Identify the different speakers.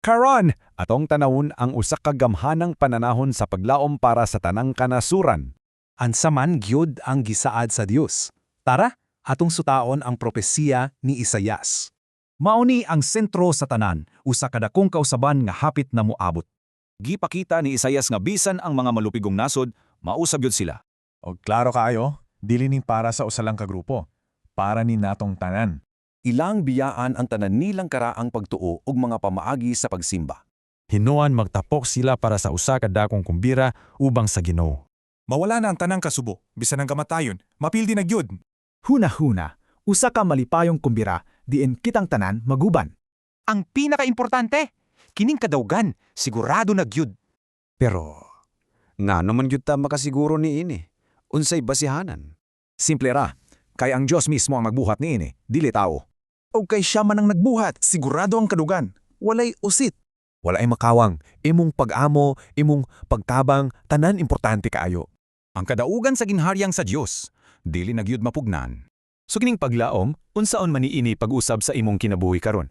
Speaker 1: Karon, atong tanawon ang usa ka gamhanang pananahon sa paglaom para sa tanang kanasuran.
Speaker 2: Ansaman gyud ang gisaad sa Dios. Tara, atong sutaon ang propesiya ni Isaias. Mauni ang sentro sa tanan, usa ka dakong kausaban nga hapit na moabot.
Speaker 3: Gipakita ni Isaias nga bisan ang mga malupigong nasod, mausab yun sila.
Speaker 4: O klaro kaayo, dili ning para sa usa lang ka grupo. Para ni natong tanan.
Speaker 5: Ilang biyaan ang tanan nilang karaang pagtuo ug mga pamaagi sa pagsimba.
Speaker 6: Hinuan magtapok sila para sa usa ka dakong kumbira ubang sa Ginoo.
Speaker 7: Mawala na ang tanang kasubo, bisan ang kamatayon, mapildi na gyud.
Speaker 8: Huna-huna, usa ka malipayong kumbira, diin kitang tanan maguban.
Speaker 9: Ang pinakaimportante, kining kadaugan, sigurado na gyud.
Speaker 5: Pero, nga naman yun ta makasiguro ni ini. Unsay basihanan?
Speaker 2: Simple ra, kay ang Dios mismo ang magbuhat niini, dili tao.
Speaker 10: O kay siya man ang nagbuhat, sigurado ang kadugan. Walay usit.
Speaker 4: Wala ay makawang, imong pag-amo, imong pagtabang, tanan importante kaayo.
Speaker 3: Ang kadaugan sa ginharyang sa Dios, dili na gyud mapugnan.
Speaker 6: So kining paglaom, unsaon man niini pag-usab sa imong kinabuhi karon?